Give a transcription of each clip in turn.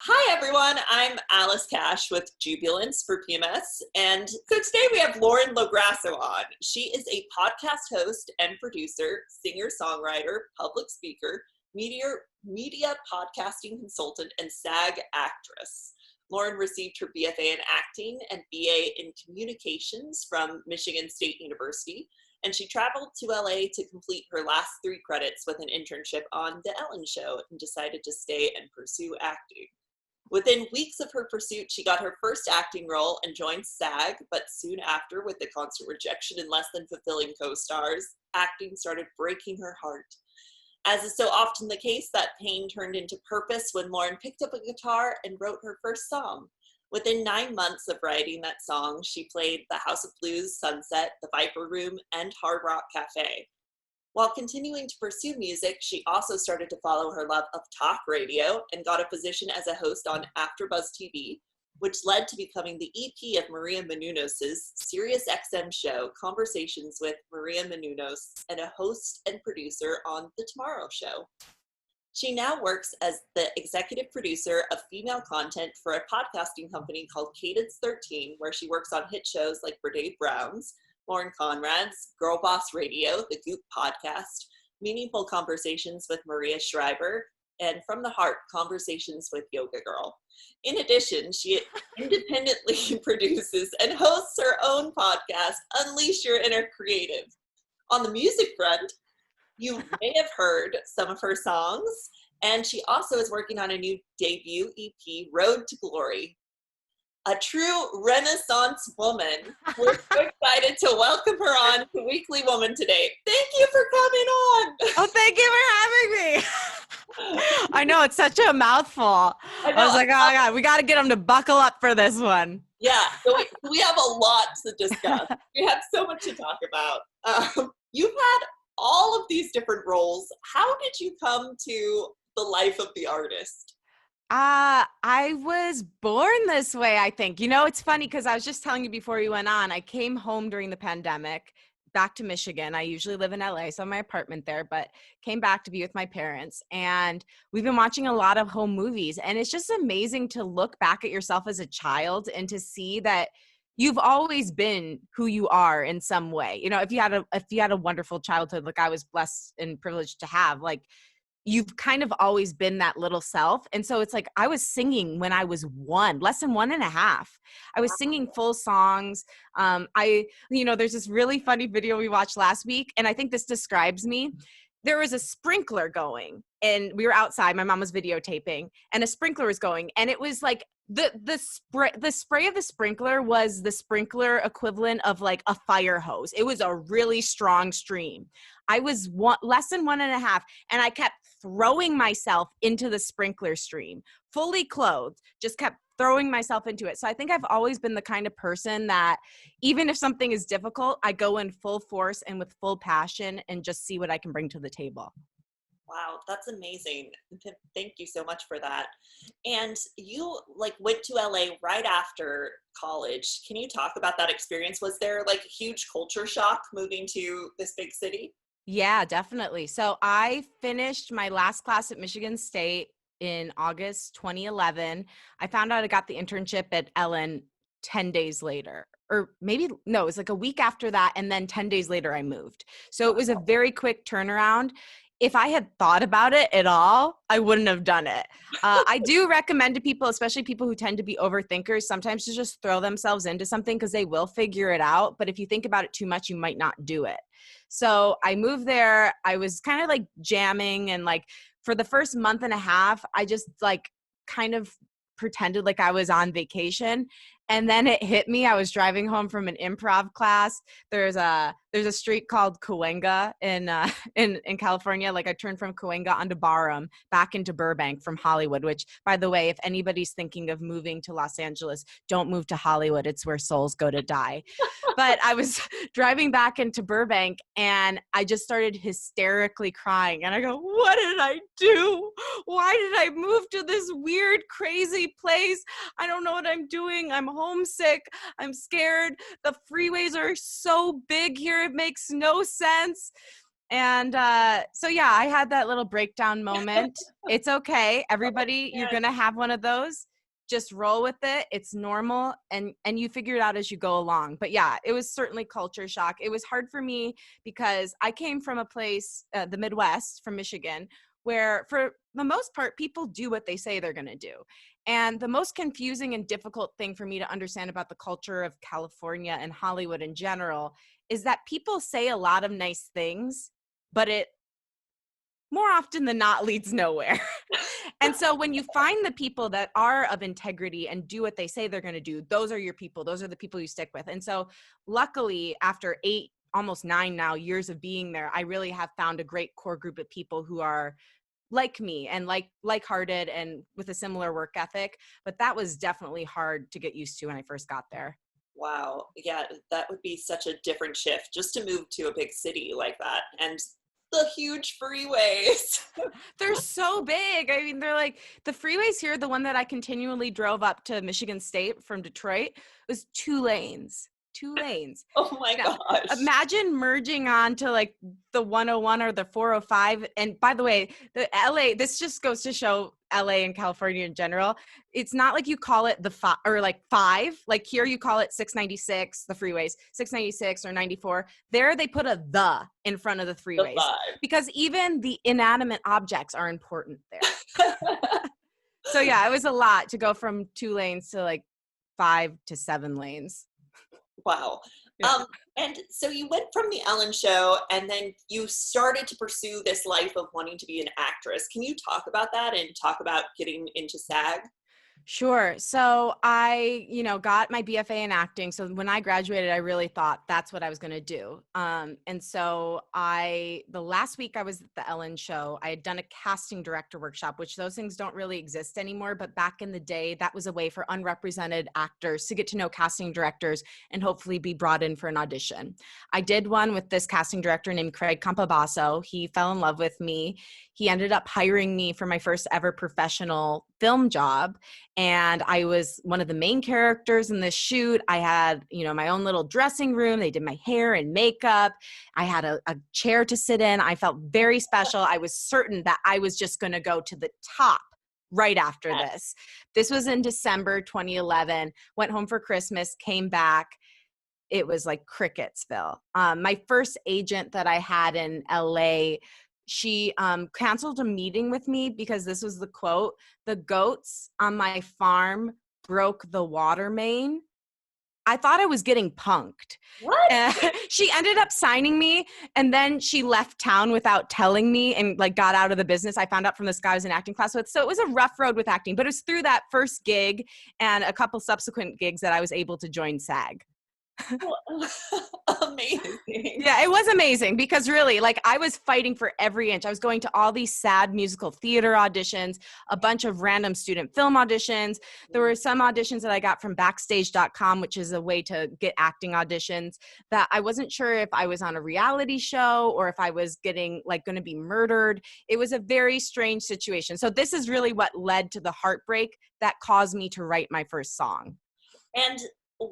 Hi, everyone. I'm Alice Cash with Jubilance for PMS. And so today we have Lauren LoGrasso on. She is a podcast host and producer, singer-songwriter, public speaker, media podcasting consultant, and SAG actress. Lauren received her BFA in acting and BA in communications from Michigan State University. And she traveled to LA to complete her last 3 credits with an internship on The Ellen Show and decided to stay and pursue acting. Within weeks of her pursuit, she got her first acting role and joined SAG, but soon after, with the constant rejection and less than fulfilling co-stars, acting started breaking her heart. As is so often the case, that pain turned into purpose when Lauren picked up a guitar and wrote her first song. Within 9 months of writing that song, she played the House of Blues, Sunset, the Viper Room, and Hard Rock Cafe. While continuing to pursue music, she also started to follow her love of talk radio and got a position as a host on AfterBuzz TV, which led to becoming the EP of Maria Menounos SiriusXM Show, Conversations with Maria Menounos, and a host and producer on The Tomorrow Show. She now works as the executive producer of female content for a podcasting company called Cadence 13, where she works on hit shows like Brene Brown's, Lauren Conrad's, Girl Boss Radio, the Goop podcast, Meaningful Conversations with Maria Shriver, and From the Heart, Conversations with Yoga Girl. In addition, she independently produces and hosts her own podcast, Unleash Your Inner Creative. On the music front, you may have heard some of her songs, and she also is working on a new debut EP, Road to Glory. A true Renaissance woman. We're so excited to welcome her on to Weekly Woman today. Thank you for coming on. Oh, thank you for having me. I know, it's such a mouthful. I was like, oh my God, we got to get them to buckle up for this one. Yeah, so we have a lot to discuss. We have so much to talk about. You've had all of these different roles. How did you come to the life of the artist? I was born this way, I think. You know, it's funny because I was just telling you before we went on, I came home during the pandemic, back to Michigan. I usually live in LA, so I have my apartment there, but came back to be with my parents. And we've been watching a lot of home movies. And it's just amazing to look back at yourself as a child and to see that you've always been who you are in some way. You know, if you had a wonderful childhood, like I was blessed and privileged to have, like, you've kind of always been that little self. And so it's like, I was singing when I was less than 1.5. I was singing full songs. There's this really funny video we watched last week, and I think this describes me. There was a sprinkler going, and we were outside. My mom was videotaping, and a sprinkler was going, and it was like the spray of the sprinkler was the sprinkler equivalent of like a fire hose. It was a really strong stream. I was less than 1.5, and I kept throwing myself into the sprinkler stream, fully clothed, just kept throwing myself into it. So I think I've always been the kind of person that even if something is difficult, I go in full force and with full passion and just see what I can bring to the table. Wow, that's amazing. Thank you so much for that. And you went to LA right after college. Can you talk about that experience? Was there like a huge culture shock moving to this big city? Yeah, definitely. So I finished my last class at Michigan State in August 2011. I found out I got the internship at Ellen 10 days later, or maybe, no, it was like a week after that. And then 10 days later I moved. So it was a very quick turnaround. If I had thought about it at all, I wouldn't have done it. I do recommend to people, especially people who tend to be overthinkers, sometimes to just throw themselves into something because they will figure it out. But if you think about it too much, you might not do it. So I moved there. I was kind of like jamming, and like for the first 1.5 months, I just like kind of pretended like I was on vacation. And then it hit me. I was driving home from an improv class. There's a street called Cahuenga in California. Like I turned from Cahuenga onto Barham back into Burbank from Hollywood, which, by the way, if anybody's thinking of moving to Los Angeles, don't move to Hollywood. It's where souls go to die. But I was driving back into Burbank, and I just started hysterically crying. And I go, what did I do? Why did I move to this weird, crazy place? I don't know what I'm doing. I'm homesick. I'm scared. The freeways are so big here. It makes no sense. And so, yeah, I had that little breakdown moment. It's okay. Everybody, you're going to have one of those. Just roll with it. It's normal. And you figure it out as you go along. But yeah, it was certainly culture shock. It was hard for me because I came from a place, the Midwest, from Michigan, where for the most part, people do what they say they're going to do. And the most confusing and difficult thing for me to understand about the culture of California and Hollywood in general is that people say a lot of nice things, but it more often than not leads nowhere. And so when you find the people that are of integrity and do what they say they're going to do, those are your people. Those are the people you stick with. And so luckily, after 8, almost 9 now years of being there, I really have found a great core group of people who are like me and like-hearted and with a similar work ethic. But that was definitely hard to get used to when I first got there. Wow. Yeah, that would be such a different shift just to move to a big city like that. And the huge freeways. They're so big. I mean, they're like the freeways here. The one that I continually drove up to Michigan State from Detroit was 2 lanes. 2 lanes. Oh my gosh. Imagine merging onto like the 101 or the 405. And by the way, the LA, this just goes to show LA and California in general. It's not like you call it the 5 or like 5. Like here you call it 696, the freeways, 696 or 94. There they put a the in front of the freeways because even the inanimate objects are important there. So yeah, it was a lot to go from 2 lanes to like 5 to 7 lanes. Wow. Yeah. And so you went from the Ellen Show and then you started to pursue this life of wanting to be an actress. Can you talk about that and talk about getting into SAG? Sure. So I, got my BFA in acting. So when I graduated, I really thought that's what I was going to do. And so the last week I was at the Ellen Show, I had done a casting director workshop, which those things don't really exist anymore. But back in the day, that was a way for unrepresented actors to get to know casting directors and hopefully be brought in for an audition. I did one with this casting director named Craig Campabasso. He fell in love with me. He ended up hiring me for my first ever professional film job. And I was one of the main characters in this shoot. I had, my own little dressing room. They did my hair and makeup. I had a chair to sit in. I felt very special. I was certain that I was just going to go to the top right after this. This was in December 2011. Went home for Christmas, came back. It was like Cricketsville. My first agent that I had in LA, she canceled a meeting with me because this was the quote: "The goats on my farm broke the water main." I thought I was getting punked. What? She ended up signing me, and then she left town without telling me and got out of the business. I found out from this guy I was in acting class with. So it was a rough road with acting, but it was through that first gig and a couple subsequent gigs that I was able to join SAG. Amazing. Yeah, it was amazing because really, I was fighting for every inch. I was going to all these sad musical theater auditions, a bunch of random student film auditions. There were some auditions that I got from backstage.com, which is a way to get acting auditions, that I wasn't sure if I was on a reality show or if I was getting going to be murdered. It was a very strange situation. So this is really what led to the heartbreak that caused me to write my first song. And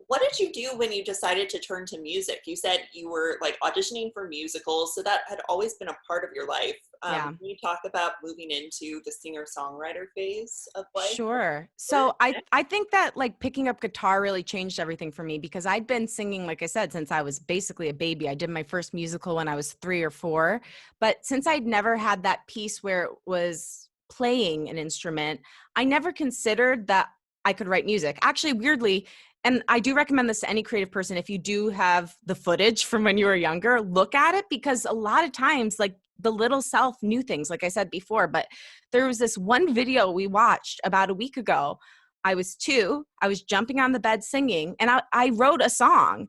what did you do when you decided to turn to music? You said you were auditioning for musicals, so that had always been a part of your life. Can you talk about moving into the singer-songwriter phase of life? Sure. So I think that picking up guitar really changed everything for me because I'd been singing, like I said, since I was basically a baby. I did my first musical when I was 3 or 4, but since I'd never had that piece where it was playing an instrument, I never considered that I could write music. Actually, weirdly, and I do recommend this to any creative person. If you do have the footage from when you were younger, look at it because a lot of times, the little self knew things, like I said before. But there was this one video we watched about a week ago. I was 2. I was jumping on the bed singing, and I wrote a song.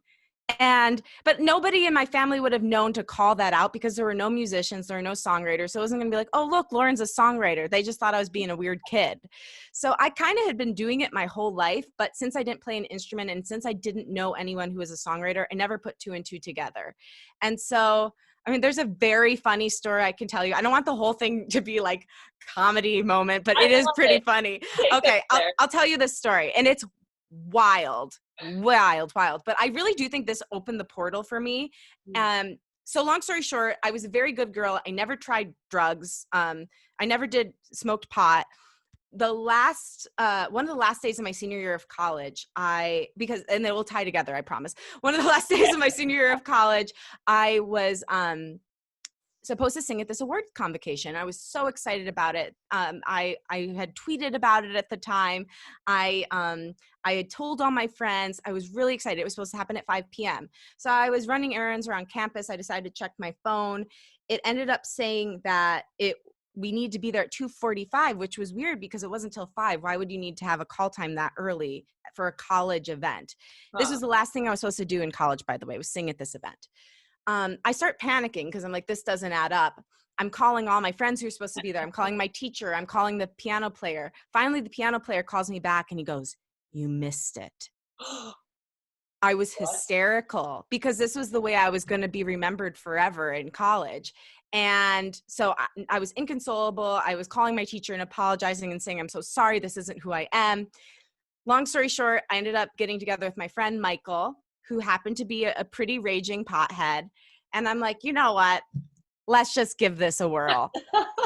But nobody in my family would have known to call that out because there were no musicians, there were no songwriters. So it wasn't going to be like, oh, look, Lauren's a songwriter. They just thought I was being a weird kid. So I kind of had been doing it my whole life. But since I didn't play an instrument and since I didn't know anyone who was a songwriter, I never put 2 and 2 together. And so, there's a very funny story I can tell you. I don't want the whole thing to be comedy moment, but it is pretty funny. Okay, I'll tell you this story. And it's wild. But I really do think this opened the portal for me. So long story short, I was a very good girl. I never tried drugs. I never did smoked pot. The last, one of the last days of my senior year of college, and they will tie together, I promise. One of the last days of my senior year of college, I was, supposed to sing at this award convocation. I was so excited about it. I had tweeted about it at the time. I had told all my friends. I was really excited. It was supposed to happen at 5 p.m. So I was running errands around campus. I decided to check my phone. It ended up saying that we need to be there at 2:45, which was weird because it wasn't until 5. Why would you need to have a call time that early for a college event? This was the last thing I was supposed to do in college, by the way, was sing at this event. I start panicking because I'm like, this doesn't add up. I'm calling all my friends who are supposed to be there. I'm calling my teacher. I'm calling the piano player. Finally, the piano player calls me back and he goes, "You missed it." I was hysterical because this was the way I was going to be remembered forever in college. And so I was inconsolable. I was calling my teacher and apologizing and saying, "I'm so sorry. This isn't who I am." Long story short, I ended up getting together with my friend Michael, who happened to be a pretty raging pothead. And I'm like, you know what? Let's just give this a whirl.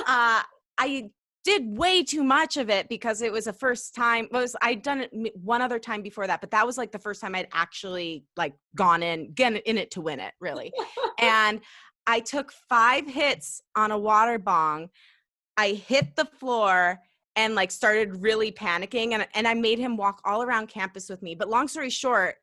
I did way too much of it because it was a first time. I'd done it one other time before that, but that was like the first time I'd actually like gone in it to win it, really. And I took 5 hits on a water bong. I hit the floor and like started really panicking. And I made him walk all around campus with me. But long story short,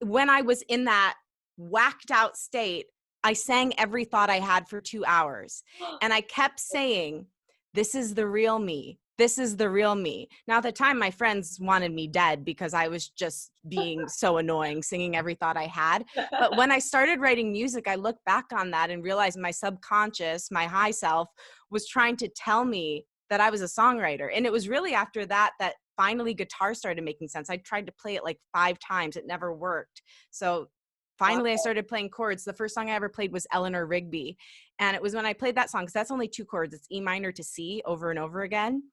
when I was in that whacked out state, I sang every thought I had for 2 hours. And I kept saying, "This is the real me. This is the real me." Now, at the time, my friends wanted me dead because I was just being so annoying, singing every thought I had. But when I started writing music, I looked back on that and realized my subconscious, my high self, was trying to tell me that I was a songwriter. And it was really after that finally guitar started making sense. I tried to play it like 5 times. It never worked. So finally I started playing chords. The first song I ever played was Eleanor Rigby. And it was when I played that song, because that's only 2 chords. It's E minor to C over and over again.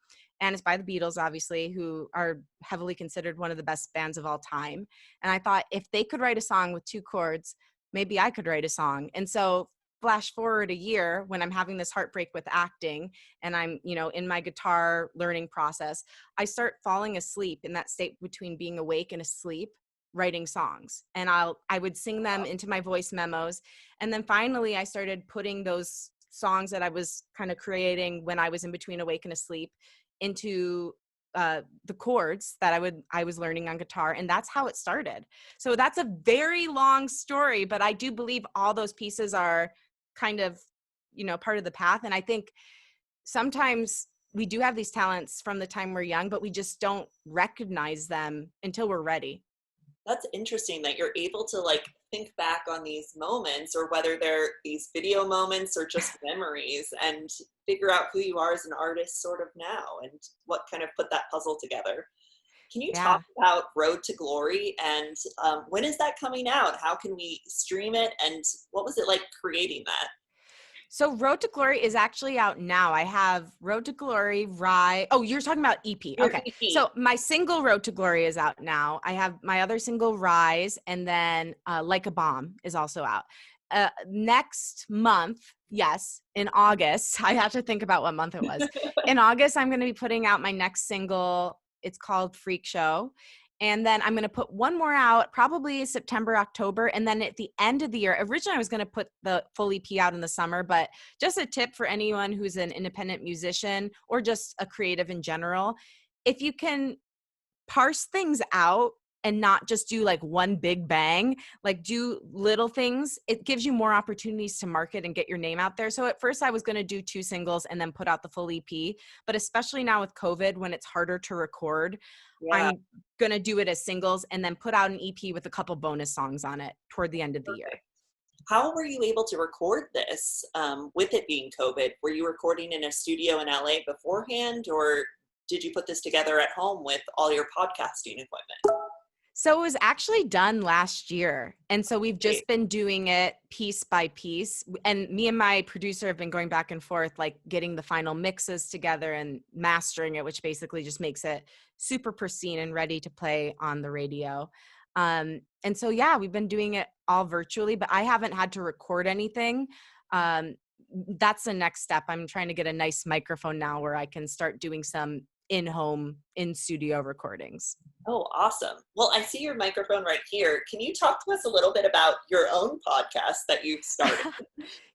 And it's by the Beatles, obviously, who are heavily considered one of the best bands of all time. And I thought if they could write a song with 2 chords, maybe I could write a song. And so flash forward a year when I'm having this heartbreak with acting and I'm, in my guitar learning process, I start falling asleep in that state between being awake and asleep, writing songs. And I would sing them into my voice memos. And then finally I started putting those songs that I was kind of creating when I was in between awake and asleep into the chords that I was learning on guitar. And that's how it started. So that's a very long story, but I do believe all those pieces are kind of, part of the path. And I think sometimes we do have these talents from the time we're young, but we just don't recognize them until we're ready. That's interesting that you're able to like think back on these moments, or whether they're these video moments or just memories, and figure out who you are as an artist sort of now and what kind of put that puzzle together. Can you talk about Road to Glory, and when is that coming out? How can we stream it, and what was it like creating that? So Road to Glory is actually out now. I have Road to Glory, Rise. Oh, you're talking about EP. Okay. So my single Road to Glory is out now. I have my other single, Rise, and then Like a Bomb is also out. Next month, yes, in August, I have to think about what month it was. In August, I'm going to be putting out my next single. It's called Freak Show. And then I'm going to put one more out probably September, October. And then at the end of the year, originally I was going to put the full EP out in the summer, but just a tip for anyone who's an independent musician or just a creative in general, if you can parse things out and not just do like one big bang, like do little things, it gives you more opportunities to market and get your name out there. So at first I was going to do 2 singles and then put out the full EP, but especially now with COVID, when it's harder to record, I'm going to do it as singles and then put out an EP with a couple bonus songs on it toward the end of the year. How were you able to record this with it being COVID? Were you recording in a studio in LA beforehand, or did you put this together at home with all your podcasting equipment? So it was actually done last year. And so we've just been doing it piece by piece. And me and my producer have been going back and forth, like getting the final mixes together and mastering it, which basically just makes it super pristine and ready to play on the radio. And so, yeah, we've been doing it all virtually, but I haven't had to record anything. That's the next step. I'm trying to get a nice microphone now where I can start doing some in-home, in-studio recordings. Oh, awesome. Well, I see your microphone right here. Can you talk to us a little bit about your own podcast that you've started?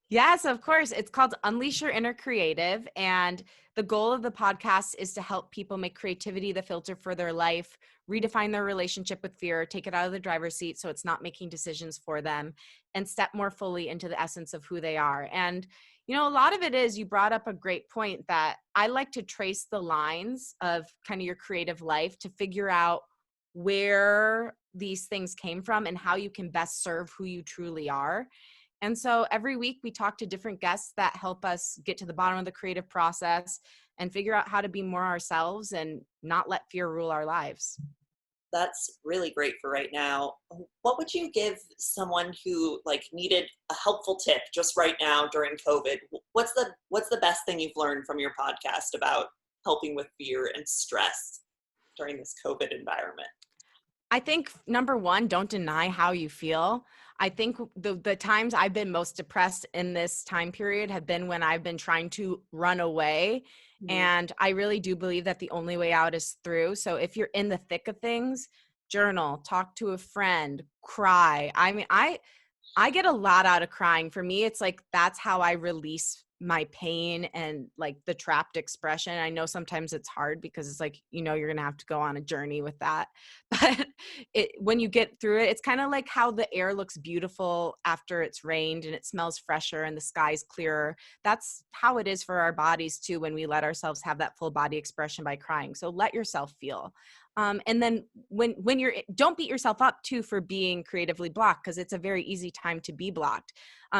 Yes, of course. It's called Unleash Your Inner Creative. And the goal of the podcast is to help people make creativity the filter for their life, redefine their relationship with fear, take it out of the driver's seat so it's not making decisions for them, and step more fully into the essence of who they are. And, you know, a lot of it is, you brought up a great point that I like to trace the lines of kind of your creative life to figure out where these things came from and how you can best serve who you truly are. And so every week we talk to different guests that help us get to the bottom of the creative process and figure out how to be more ourselves and not let fear rule our lives. That's really great for right now. What would you give someone who like needed a helpful tip just right now during COVID? What's the best thing you've learned from your podcast about helping with fear and stress during this COVID environment? I think number one, don't deny how you feel. I think the times I've been most depressed in this time period have been when I've been trying to run away. Mhm. And I really do believe that the only way out is through. So if you're in the thick of things, journal, talk to a friend, cry. I mean, I get a lot out of crying. For me, it's like, that's how I release my pain and like the trapped expression. I know sometimes it's hard because it's like, you know, you're going to have to go on a journey with that. But when you get through it, it's kind of like how the air looks beautiful after it's rained and it smells fresher and the sky's clearer. That's how it is for our bodies too, when we let ourselves have that full body expression by crying. So let yourself feel. And then when you're, don't beat yourself up too for being creatively blocked, because it's a very easy time to be blocked.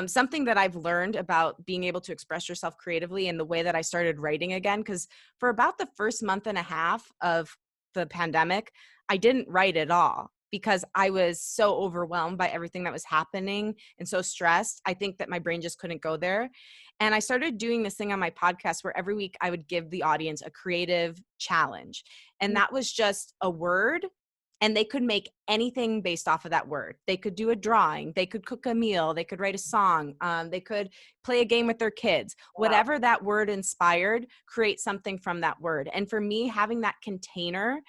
Something that I've learned about being able to express yourself creatively and the way that I started writing again, because for about the first month and a half of the pandemic, I didn't write at all because I was so overwhelmed by everything that was happening and so stressed. I think that my brain just couldn't go there. And I started doing this thing on my podcast where every week I would give the audience a creative challenge. And that was just a word, and they could make anything based off of that word. They could do a drawing, they could cook a meal, they could write a song, they could play a game with their kids. Wow. Whatever that word inspired, create something from that word. And for me, having that container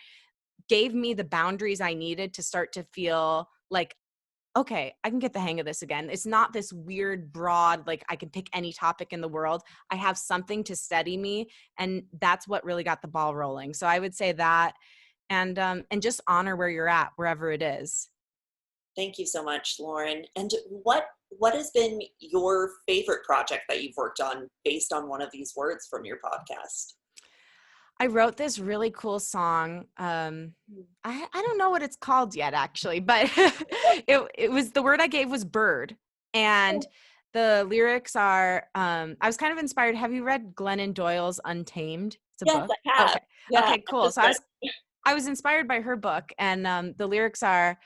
gave me the boundaries I needed to start to feel like, okay, I can get the hang of this again. It's not this weird, broad, like I can pick any topic in the world. I have something to steady me. And that's what really got the ball rolling. So I would say that, and just honor where you're at, wherever it is. Thank you so much, Lauren. And what has been your favorite project that you've worked on based on one of these words from your podcast? I wrote this really cool song. I don't know what it's called yet, actually, but it was, the word I gave was bird. And the lyrics are, I was kind of inspired. Have you read Glennon Doyle's Untamed? It's a book. I have. Okay. Yeah, Okay, cool. So I was inspired by her book, and the lyrics are,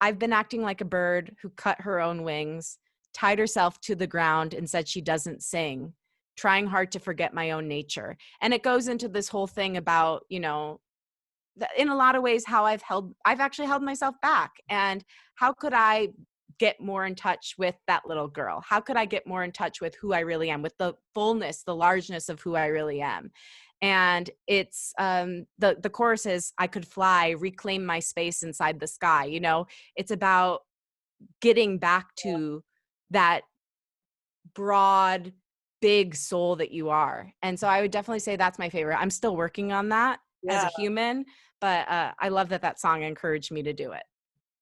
I've been acting like a bird who cut her own wings, tied herself to the ground and said she doesn't sing, trying hard to forget my own nature. And it goes into this whole thing about, you know, in a lot of ways, how I've actually held myself back. And how could I get more in touch with that little girl? How could I get more in touch with who I really am, with the fullness, the largeness of who I really am? And it's the chorus is, I could fly, reclaim my space inside the sky. You know, it's about getting back to that broad, big soul that you are. And so I would definitely say that's my favorite. I'm still working on that as a human, but I love that song encouraged me to do it.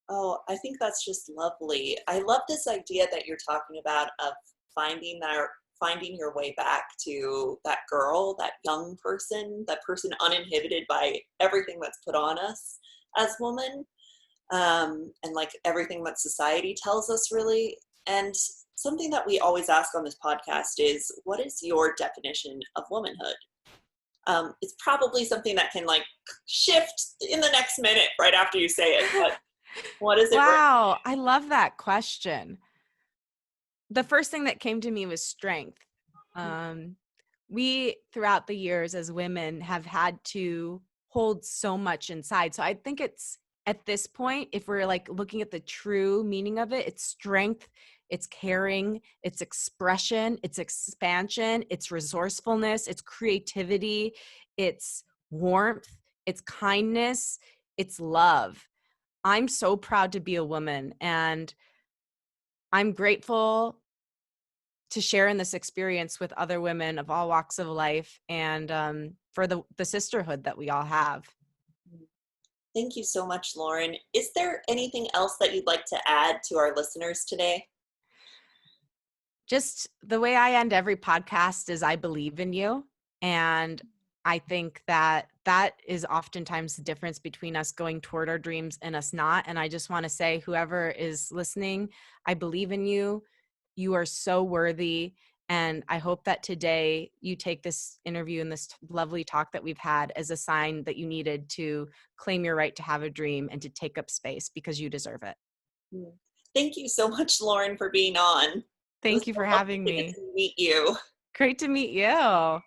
Oh, I think that's just lovely. I love this idea that you're talking about of finding your way back to that girl, that young person, that person uninhibited by everything that's put on us as women, and like everything that society tells us, really. And something that we always ask on this podcast is, what is your definition of womanhood? It's probably something that can like shift in the next minute right after you say it, but what is it? Wow, I love that question. The first thing that came to me was strength. We, throughout the years as women, have had to hold so much inside. So I think it's at this point, if we're like looking at the true meaning of it, it's strength, it's caring, it's expression, it's expansion, it's resourcefulness, it's creativity, it's warmth, it's kindness, it's love. I'm so proud to be a woman, and I'm grateful to share in this experience with other women of all walks of life, and for the sisterhood that we all have. Thank you so much, Lauren. Is there anything else that you'd like to add to our listeners today? Just the way I end every podcast is I believe in you. And I think that that is oftentimes the difference between us going toward our dreams and us not. And I just want to say, whoever is listening, I believe in you. You are so worthy. And I hope that today you take this interview and this lovely talk that we've had as a sign that you needed to claim your right to have a dream and to take up space, because you deserve it. Thank you so much, Lauren, for being on. Thank you for having me. To meet you. Great to meet you.